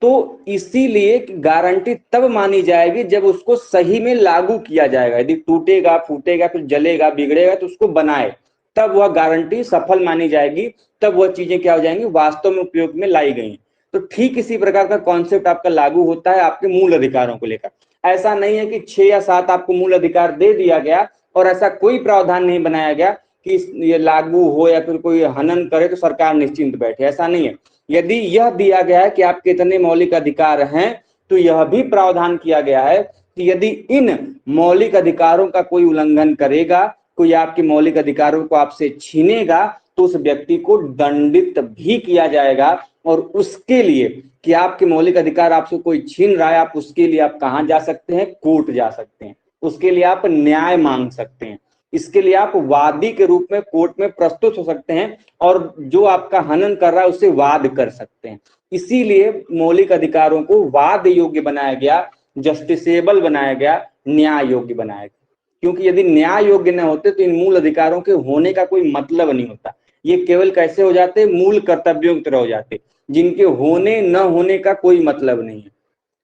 तो इसीलिए गारंटी तब मानी जाएगी जब उसको सही में लागू किया जाएगा। यदि टूटेगा फूटेगा फिर जलेगा बिगड़ेगा तो उसको बनाए, तब वह गारंटी सफल मानी जाएगी, तब वह चीजें क्या हो जाएंगी, वास्तव में उपयोग में लाई गई। तो ठीक इसी प्रकार का कॉन्सेप्ट आपका लागू होता है आपके मूल अधिकारों को लेकर। ऐसा नहीं है कि 6 या 7 आपको मूल अधिकार दे दिया गया और ऐसा कोई प्रावधान नहीं बनाया गया कि ये लागू हो या फिर कोई हनन करे तो सरकार निश्चिंत बैठे, ऐसा नहीं है। यदि यह दिया गया है कि आपके इतने मौलिक अधिकार हैं, तो यह भी प्रावधान किया गया है कि यदि इन मौलिक अधिकारों का कोई उल्लंघन करेगा, कोई आपके मौलिक अधिकारों को आपसे छीनेगा, तो उस व्यक्ति को दंडित भी किया जाएगा। और उसके लिए कि आपके मौलिक अधिकार आपसे कोई छीन रहा है, आप उसके लिए आप कहां जा सकते हैं? कोर्ट जा सकते हैं। उसके लिए आप न्याय मांग सकते हैं। इसके लिए आप वादी के रूप में कोर्ट में प्रस्तुत हो सकते हैं और जो आपका हनन कर रहा है उससे वाद कर सकते हैं। इसीलिए मौलिक अधिकारों को वाद योग्य बनाया गया, जस्टिसेबल बनाया गया, न्याय योग्य बनाया गया। क्योंकि यदि न्याय योग्य न होते तो इन मूल अधिकारों के होने का कोई मतलब नहीं होता। ये केवल कैसे हो जाते? मूल कर्तव्यों की तरह हो जाते, जिनके होने न होने का कोई मतलब नहीं है।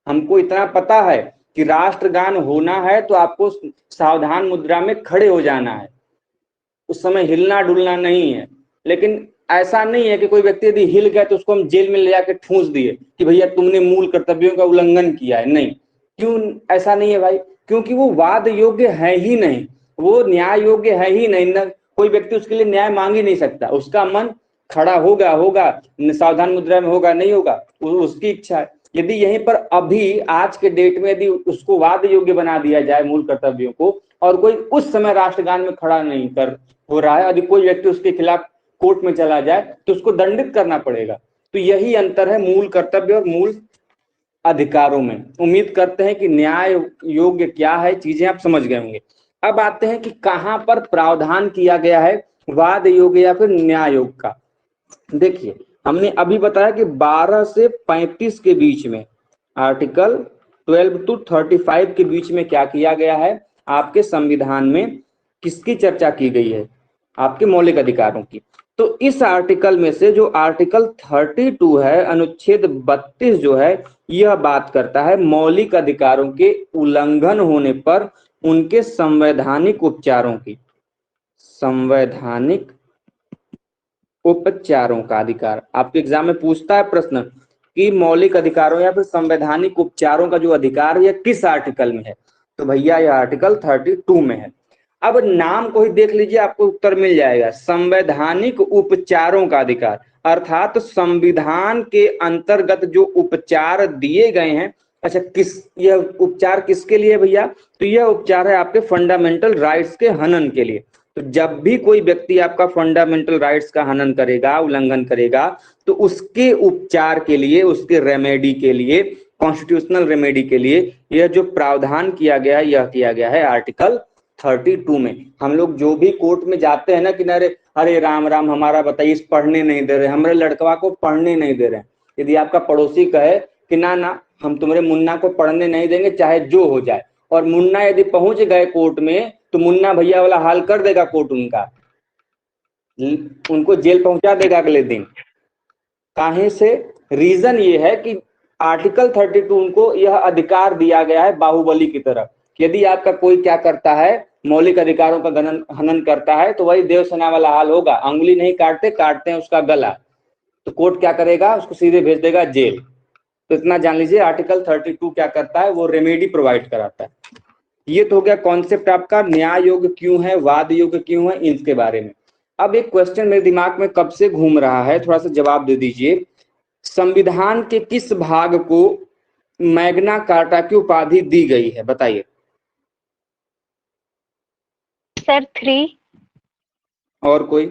हमको इतना पता है कि राष्ट्रगान होना है तो आपको सावधान मुद्रा में खड़े हो जाना है, उस समय हिलना डुलना नहीं है। लेकिन ऐसा नहीं है कि कोई व्यक्ति यदि हिल गया तो उसको हम जेल में ले जाकर ठूंस दिए कि भैया तुमने मूल कर्तव्यों का उल्लंघन किया है। नहीं, क्यों ऐसा नहीं है भाई? क्योंकि वो वाद योग्य है ही नहीं, वो न्याय योग्य है ही नहीं। न कोई व्यक्ति उसके लिए न्याय मांग ही नहीं सकता। उसका मन खड़ा होगा, सावधान मुद्रा में होगा, नहीं होगा, उसकी इच्छा है। यदि यहीं पर अभी आज के डेट में यदि उसको वाद योग्य बना दिया जाए मूल कर्तव्यों को, और कोई उस समय राष्ट्रगान में खड़ा नहीं कर हो रहा है, यदि कोई व्यक्ति उसके खिलाफ कोर्ट में चला जाए तो उसको दंडित करना पड़ेगा। तो यही अंतर है मूल कर्तव्य और मूल अधिकारों में। उम्मीद करते हैं कि न्याय योग्य क्या है चीजें आप समझ गए होंगे। अब आते हैं कि कहां पर प्रावधान किया गया है वाद योग्य या फिर न्याय योग का। देखिए, हमने अभी बताया कि 12 से 35 के बीच में, आर्टिकल 12 to 35 के बीच में क्या किया गया है? आपके संविधान में किसकी चर्चा की गई है? आपके मौलिक अधिकारों की। तो इस आर्टिकल में से जो आर्टिकल 32 है, अनुच्छेद 32 जो है, यह बात करता है मौलिक अधिकारों के उल्लंघन होने पर उनके संवैधानिक उपचारों की। संवैधानिक उपचारों का अधिकार। आपके एग्जाम में पूछता है प्रश्न कि मौलिक अधिकारों या फिर संवैधानिक उपचारों का जो अधिकार है यह किस आर्टिकल में है? तो भैया यह आर्टिकल 32 में है। अब नाम को ही देख लीजिए, आपको उत्तर मिल जाएगा। संवैधानिक उपचारों का अधिकार, अर्थात संविधान के अंतर्गत जो उपचार दिए गए हैं। अच्छा, यह उपचार किसके लिए भैया? तो यह उपचार है आपके फंडामेंटल राइट्स के हनन के लिए। तो जब भी कोई व्यक्ति आपका फंडामेंटल राइट्स का हनन करेगा, उल्लंघन करेगा, तो उसके उपचार के लिए, उसके रेमेडी के लिए, कॉन्स्टिट्यूशनल रेमेडी के लिए यह जो प्रावधान किया गया है, यह किया गया है आर्टिकल 32 में। हम लोग जो भी कोर्ट में जाते हैं ना कि अरे राम राम हमारा बताइए, पढ़ने नहीं दे रहे, हमारे लड़कवा को पढ़ने नहीं दे रहे। यदि आपका पड़ोसी कहे कि ना हम तुम्हारे मुन्ना को पढ़ने नहीं देंगे चाहे जो हो जाए, और मुन्ना यदि पहुंच गए कोर्ट में, तो मुन्ना भैया वाला हाल कर देगा कोर्ट उनका, उनको जेल पहुंचा देगा अगले दिन। काहे से? रीजन ये है कि आर्टिकल 32 उनको यह अधिकार दिया गया है बाहुबली की तरह। यदि आपका कोई क्या करता है, मौलिक अधिकारों का हनन करता है, तो वही देवसेना वाला हाल होगा। अंगुली नहीं काटते हैं उसका गला, तो कोर्ट क्या करेगा? उसको सीधे भेज देगा जेल। तो इतना जान लीजिए आर्टिकल 32 क्या करता है, वो रेमेडी प्रोवाइड कराता है। ये तो हो गया कॉन्सेप्ट आपका न्याय योग्य क्यों है, वाद योग्य क्यों है, इनके बारे में। अब एक क्वेश्चन मेरे दिमाग में कब से घूम रहा है, थोड़ा सा जवाब दे दीजिए। संविधान के किस भाग को मैग्ना कार्टा की उपाधि दी गई है? बताइए सर 3। और कोई?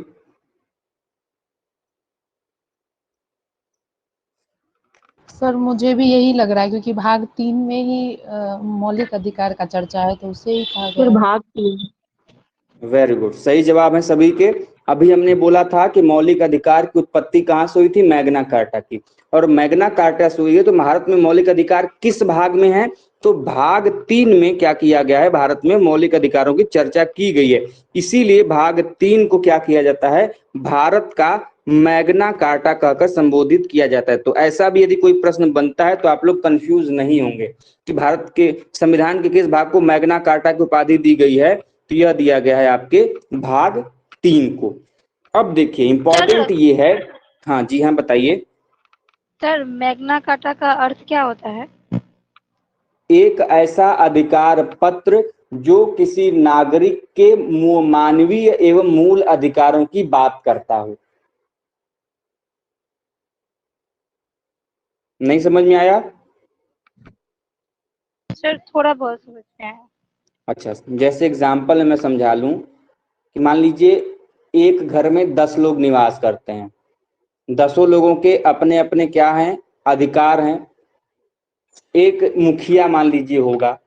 सर मुझे भी यही लग रहा है, क्योंकि भाग 3 में ही मौलिक अधिकार का चर्चा है, तो उसे ही कहा गया सर है। भाग 3। वेरी गुड, सही जवाब है सभी के। अभी हमने बोला था कि मौलिक अधिकार की उत्पत्ति कहाँ से हुई थी? मैग्ना कार्टा की। और मैग्ना कार्टा से हुई है, तो भारत में मौलिक अधिकार किस भाग में है? तो भाग 3 में क्या किया गया है? भारत में मौलिक अधिकारों की चर्चा की गई है। इसीलिए भाग 3 को क्या किया जाता है? भारत का मैग्ना कार्टा कहकर संबोधित किया जाता है। तो ऐसा भी यदि कोई प्रश्न बनता है तो आप लोग कंफ्यूज नहीं होंगे कि भारत के संविधान के किस भाग को मैग्ना कार्टा की उपाधि दी गई है। तो यह दिया गया है आपके भाग 3 को। अब देखिए इंपॉर्टेंट ये है। हाँ जी हाँ, बताइए। सर मैग्ना कार्टा का अर्थ क्या होता है? एक ऐसा अधिकार पत्र जो किसी नागरिक के मानवीय एवं मूल अधिकारों की बात करता हो। नहीं समझ में आया? सर थोड़ा बहुत समझ में आया। अच्छा, जैसे एग्जाम्पल मैं समझा लूं कि मान लीजिए एक घर में 10 लोग निवास करते हैं, 10 लोगों के अपने अपने क्या हैं, अधिकार हैं। एक मुखिया मान लीजिए होगा,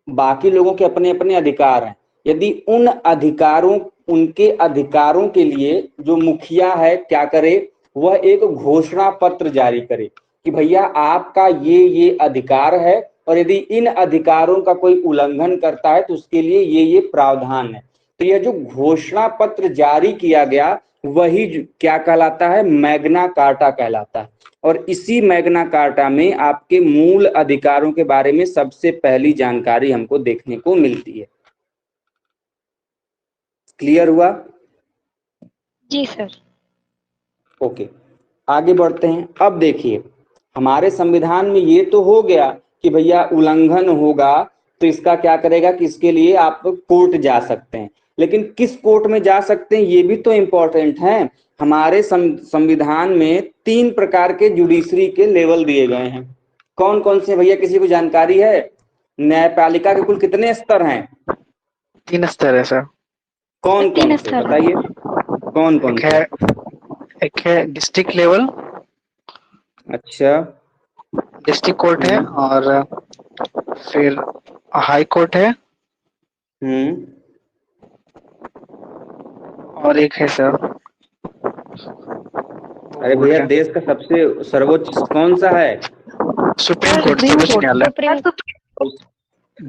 बाकी लोगों के अपने अपने अधिकार हैं। यदि उनके अधिकारों के लिए जो मुखिया है क्या करे, वह एक घोषणा पत्र जारी करे कि भैया आपका ये अधिकार है, और यदि इन अधिकारों का कोई उल्लंघन करता है तो उसके लिए ये प्रावधान है। तो यह जो घोषणा पत्र जारी किया गया वही क्या कहलाता है, मैग्ना कार्टा कहलाता है। और इसी मैग्ना कार्टा में आपके मूल अधिकारों के बारे में सबसे पहली जानकारी हमको देखने को मिलती है। क्लियर हुआ? जी सर। ओके, आगे बढ़ते हैं। अब देखिए, हमारे संविधान में ये तो हो गया कि भैया उल्लंघन होगा तो इसका क्या करेगा कि इसके लिए आप कोर्ट जा सकते हैं, लेकिन किस कोर्ट में जा सकते हैं ये भी तो इम्पोर्टेंट है। हमारे संविधान में 3 प्रकार के जुडिशरी के लेवल दिए गए हैं। कौन कौन से भैया, किसी को जानकारी है? न्यायपालिका के कुल कितने स्तर हैं? 3 स्तर है सर। कौन कौन 3 से स्तर है। बताइए, कौन कौन से? एक है डिस्ट्रिक्ट लेवल, अच्छा, डिस्ट्रिक्ट कोर्ट है, और फिर हाई कोर्ट है, और एक है सर। अरे भैया, देश का सबसे सर्वोच्च कौन सा है? सुप्रीम कोर्ट, सर्वोच्च न्यायालय।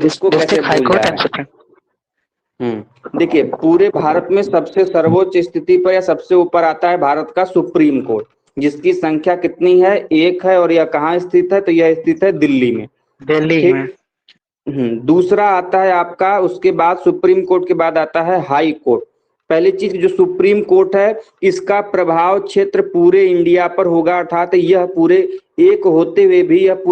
इसको कैसे हाई भूल कोर्ट जा एंड रहे सुप्रीम। हैं? देखिए, पूरे भारत में सबसे सर्वोच्च स्थिति पर या सबसे ऊपर आता है भारत का सुप्रीम कोर्ट, जिसकी संख्या कितनी है? 1 है। और यह कहाँ स्थित है? तो यह स्थित है दिल्ली में। दिल्ली में। ठीक। दूसरा आता है आपका, उसके बाद सुप्रीम कोर्ट के बाद आता है हाई कोर्ट। पहली चीज, जो सुप्रीम कोर्ट है इसका प्रभाव क्षेत्र पूरे इंडिया पर होगा, अर्थात यह पूरे एक होते हुए भी यह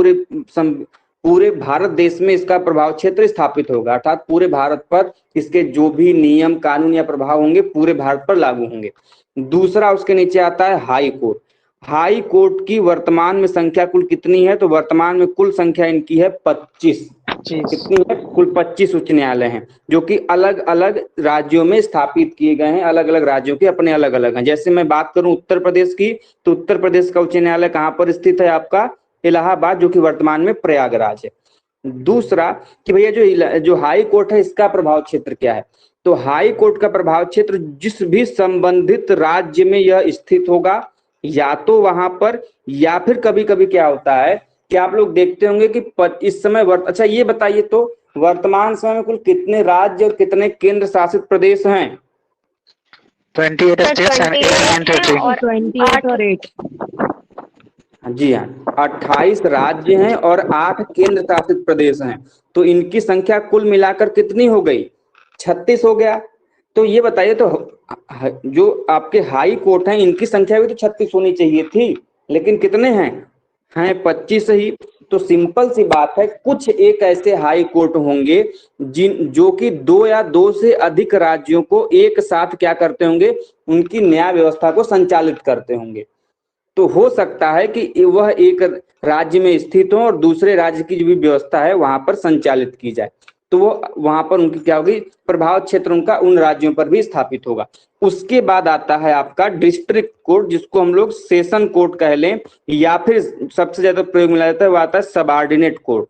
पूरे भारत देश में इसका प्रभाव क्षेत्र स्थापित होगा, अर्थात पूरे भारत पर इसके जो भी नियम कानून या प्रभाव होंगे पूरे भारत पर लागू होंगे। दूसरा उसके नीचे आता है हाई कोर्ट। हाई कोर्ट की वर्तमान में संख्या कुल कितनी है? तो वर्तमान में कुल संख्या इनकी है 25। कितनी है? कुल 25 उच्च न्यायालय हैं, जो कि अलग अलग राज्यों में स्थापित किए गए हैं। अलग अलग राज्यों के अपने अलग अलग हैं। जैसे मैं बात करूं उत्तर प्रदेश की, तो उत्तर प्रदेश का उच्च न्यायालय कहां पर स्थित है? आपका इलाहाबाद, जो कि वर्तमान में प्रयागराज है। दूसरा कि भैया जो हाई कोर्ट है इसका प्रभाव क्षेत्र क्या है? तो हाई कोर्ट का प्रभाव क्षेत्र जिस भी संबंधित राज्य में यह स्थित होगा, या तो वहां पर, या फिर कभी कभी क्या होता है कि आप लोग देखते होंगे कि इस समय अच्छा ये बताइए तो, वर्तमान समय में कुल कितने राज्य और कितने केंद्र शासित प्रदेश हैं? 28 स्टेट्स एंड 8 टेरिटरी। 28 और 8। जी हाँ, 28 राज्य हैं और 8 केंद्र शासित प्रदेश हैं। तो इनकी संख्या कुल मिलाकर कितनी हो गई? 36 हो गया। तो ये बताइए, तो जो आपके हाई कोर्ट हैं इनकी संख्या भी तो 36 होनी चाहिए थी, लेकिन कितने हैं? 25 ही। तो सिंपल सी बात है, कुछ एक ऐसे हाई कोर्ट होंगे जो कि 2 या 2 से अधिक राज्यों को एक साथ क्या करते होंगे, उनकी न्याय व्यवस्था को संचालित करते होंगे। तो हो सकता है कि वह एक राज्य में स्थित हो और दूसरे राज्य की जो भी व्यवस्था है वहां पर संचालित की जाए, तो वो वहां पर उनकी क्या होगी, प्रभाव क्षेत्र उनका उन राज्यों पर भी स्थापित होगा। उसके बाद आता है आपका डिस्ट्रिक्ट कोर्ट, जिसको हम लोग सेशन कोर्ट कह लें, या फिर सबसे ज्यादा प्रयोग में लाया जाता है वो आता है सबऑर्डिनेट कोर्ट।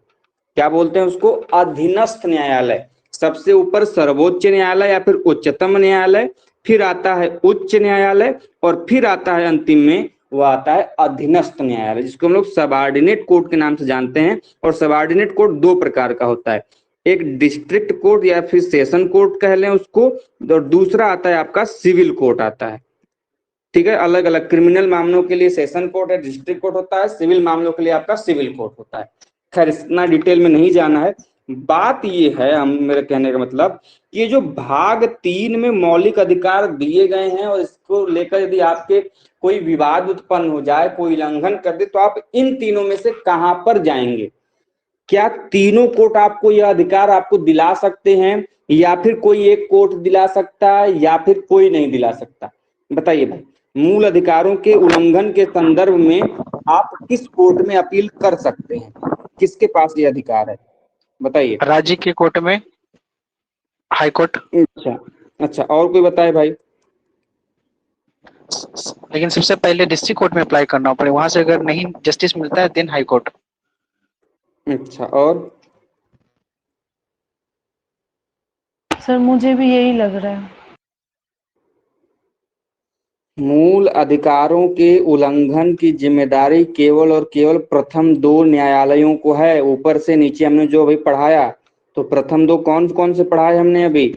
क्या बोलते हैं उसको? अधीनस्थ न्यायालय। सबसे ऊपर सर्वोच्च न्यायालय या फिर उच्चतम न्यायालय, फिर आता है उच्च न्यायालय, और फिर आता है अंतिम में वो आता है अधीनस्थ न्यायालय, जिसको हम लोग सबऑर्डिनेट कोर्ट के नाम से जानते हैं। और सबऑर्डिनेट कोर्ट 2 प्रकार का होता है, एक डिस्ट्रिक्ट कोर्ट या फिर सेशन कोर्ट कह लें उसको, और दूसरा आता है आपका सिविल कोर्ट आता है। ठीक है, अलग अलग क्रिमिनल मामलों के लिए सेशन कोर्ट है, डिस्ट्रिक्ट कोर्ट होता है, सिविल मामलों के लिए आपका सिविल कोर्ट होता है। खैर इतना डिटेल में नहीं जाना है। बात ये है, हम मेरे कहने का मतलब, ये जो भाग 3 में मौलिक अधिकार दिए गए हैं और इसको लेकर यदि आपके कोई विवाद उत्पन्न हो जाए, कोई उल्लंघन कर दे, तो आप इन तीनों में से कहां पर जाएंगे? क्या तीनों कोर्ट आपको यह अधिकार आपको दिला सकते हैं, या फिर कोई एक कोर्ट दिला सकता है, या फिर कोई नहीं दिला सकता? बताइए भाई, मूल अधिकारों के उल्लंघन के संदर्भ में आप किस कोर्ट में अपील कर सकते हैं? किसके पास ये अधिकार है, बताइए। राज्य के कोर्ट में, हाई कोर्ट। अच्छा अच्छा, और कोई बताए भाई? लेकिन सबसे पहले डिस्ट्रिक्ट कोर्ट में अप्लाई करना पड़े, वहां से अगर नहीं जस्टिस मिलता है देन हाई कोर्ट। अच्छा, और? सर मुझे भी यही लग रहा है। मूल अधिकारों के उल्लंघन की जिम्मेदारी केवल और केवल प्रथम दो न्यायालयों को है। ऊपर से नीचे हमने जो अभी पढ़ाया, तो प्रथम दो कौन कौन से पढ़ाए हमने अभी?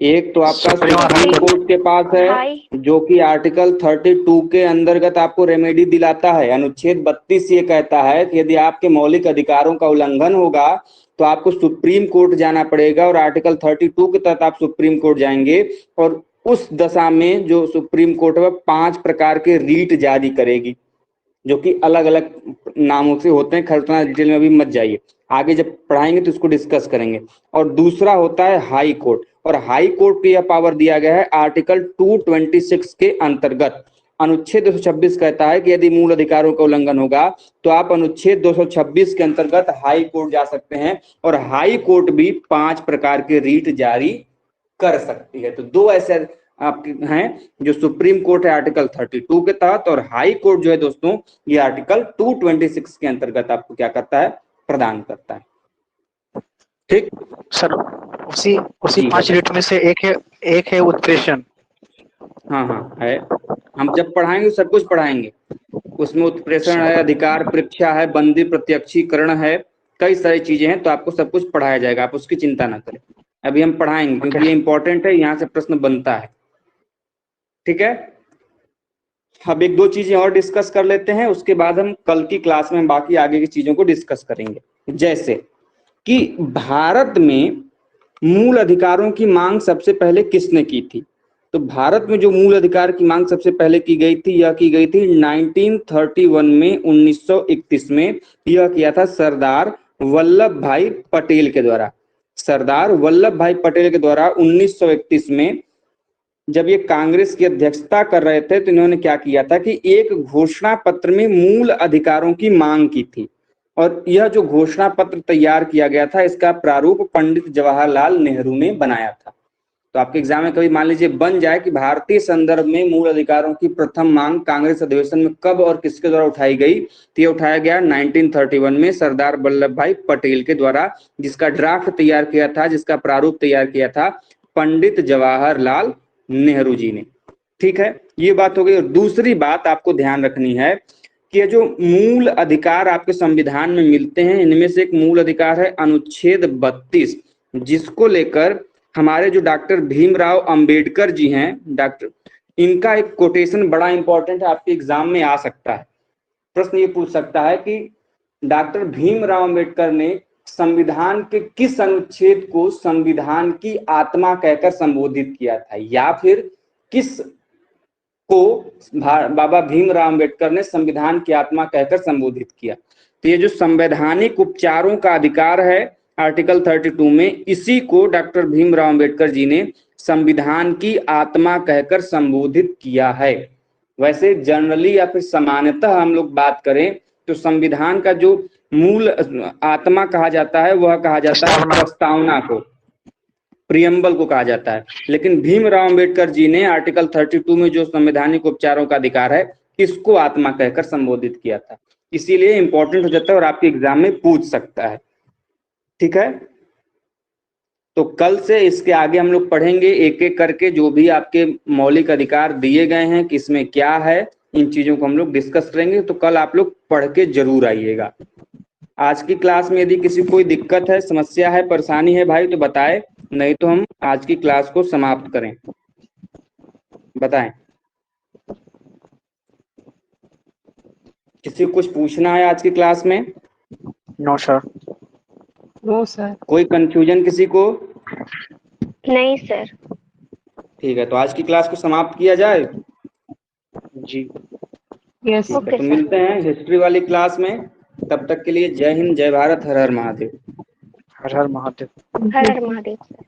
एक तो आपका सुप्रीम और हाई सुप्रीम कोर्ट के पास है, हाई जो कि आर्टिकल 32 के अंतर्गत आपको रेमेडी दिलाता है। अनुच्छेद 32 ये कहता है कि यदि आपके मौलिक अधिकारों का उल्लंघन होगा तो आपको सुप्रीम कोर्ट जाना पड़ेगा, और आर्टिकल 32 के तहत आप सुप्रीम कोर्ट जाएंगे, और उस दशा में जो सुप्रीम कोर्ट है 5 प्रकार के रीट जारी करेगी, जो कि अलग अलग नामों से होते हैं। खैर उतना डिटेल में अभी मत जाइए, आगे जब पढ़ाएंगे तो इसको डिस्कस करेंगे। और दूसरा होता है हाई कोर्ट, और हाई कोर्ट को यह पावर दिया गया है आर्टिकल 226 के अंतर्गत। अनुच्छेद 226 कहता है कि यदि मूल अधिकारों का उल्लंघन होगा तो आप अनुच्छेद 226 के अंतर्गत हाई कोर्ट जा सकते हैं, और हाई कोर्ट भी 5 प्रकार के रीट जारी कर सकती है। तो दो ऐसे आपके हैं, जो सुप्रीम कोर्ट है आर्टिकल 32 के तहत, और हाई कोर्ट जो है दोस्तों ये आर्टिकल 226 के अंतर्गत आपको क्या करता है, प्रदान करता है। ठीक सर, उसी जी 5 रीट में से एक है उत्प्रेषण। हाँ हाँ है, हम जब पढ़ाएंगे सब कुछ पढ़ाएंगे। उसमें उत्प्रेषण है, अधिकार परीक्षा है, बंदी प्रत्यक्षीकरण है, कई सारी चीजें हैं, तो आपको सब कुछ पढ़ाया जाएगा, आप उसकी चिंता ना करें। अभी हम पढ़ाएंगे क्योंकि ये इंपॉर्टेंट है, यहाँ से प्रश्न बनता है। ठीक है, अब एक दो चीजें और डिस्कस कर लेते हैं, उसके बाद हम कल की क्लास में बाकी आगे की चीजों को डिस्कस करेंगे। जैसे कि भारत में मूल अधिकारों की मांग सबसे पहले किसने की थी? तो भारत में जो मूल अधिकार की मांग सबसे पहले की गई थी, यह की गई थी 1931 में, 1931 में। यह किया था सरदार वल्लभ भाई पटेल के द्वारा। सरदार वल्लभ भाई पटेल के द्वारा 1931 में जब ये कांग्रेस की अध्यक्षता कर रहे थे, तो इन्होंने क्या किया था कि एक घोषणा पत्र में मूल अधिकारों की मांग की थी, और यह जो घोषणा पत्र तैयार किया गया था इसका प्रारूप पंडित जवाहरलाल नेहरू ने बनाया था। तो आपके एग्जाम में कभी मान लीजिए बन जाए कि भारतीय संदर्भ में मूल अधिकारों की प्रथम मांग कांग्रेस अधिवेशन में कब और किसके द्वारा उठाई गई, तो ये उठाया गया 1931 में सरदार वल्लभ भाई पटेल के द्वारा, जिसका ड्राफ्ट तैयार किया था, जिसका प्रारूप तैयार किया था पंडित जवाहरलाल नेहरू जी ने। ठीक है, ये बात हो गई। और दूसरी बात आपको ध्यान रखनी है कि ये जो मूल अधिकार आपके संविधान में मिलते हैं, इनमें से एक मूल अधिकार है अनुच्छेद 32, जिसको लेकर हमारे जो डॉक्टर भीमराव अंबेडकर जी हैं, डॉक्टर, इनका एक कोटेशन बड़ा इंपॉर्टेंट है, आपके एग्जाम में आ सकता है। प्रश्न ये पूछ सकता है कि डॉक्टर भीमराव अंबेडकर ने संविधान के किस अनुच्छेद को संविधान की आत्मा कहकर संबोधित किया था, या फिर किस को बाबा भीमराव अंबेडकर ने संविधान की आत्मा कहकर संबोधित किया? तो ये जो संवैधानिक उपचारों का अधिकार है आर्टिकल 32 में, इसी को डॉक्टर भीमराव अंबेडकर जी ने संविधान की आत्मा कहकर संबोधित किया है। वैसे जनरली या फिर सामान्यतः हम लोग बात करें तो संविधान का जो मूल आत्मा कहा जाता है वह कहा जाता है प्रस्तावना को, प्रियम्बल को कहा जाता है। लेकिन भीमराव अंबेडकर जी ने आर्टिकल 32 में जो संवैधानिक उपचारों का अधिकार है, इसको आत्मा कहकर संबोधित किया था। इसीलिए इंपॉर्टेंट हो जाता है और आपके एग्जाम में पूछ सकता है। ठीक है, तो कल से इसके आगे हम लोग पढ़ेंगे एक एक करके, जो भी आपके मौलिक अधिकार दिए गए हैं कि इसमें क्या है, इन चीजों को हम लोग डिस्कस करेंगे। तो कल आप लोग पढ़ के जरूर आइएगा। आज की क्लास में यदि किसी कोई दिक्कत है, समस्या है, परेशानी है भाई तो बताए, नहीं तो हम आज की क्लास को समाप्त करें। बताएं, किसी को कुछ पूछना है आज की क्लास में? No sir. No sir. कोई कंफ्यूजन किसी को? नहीं सर। ठीक है, तो आज की क्लास को समाप्त किया जाए। जी यस। ठीक है, तो मिलते हैं हिस्ट्री वाली क्लास में। तब तक के लिए जय हिंद, जय भारत, हर हर महादेव। हर हर महादेव। हर हर महादेव सर।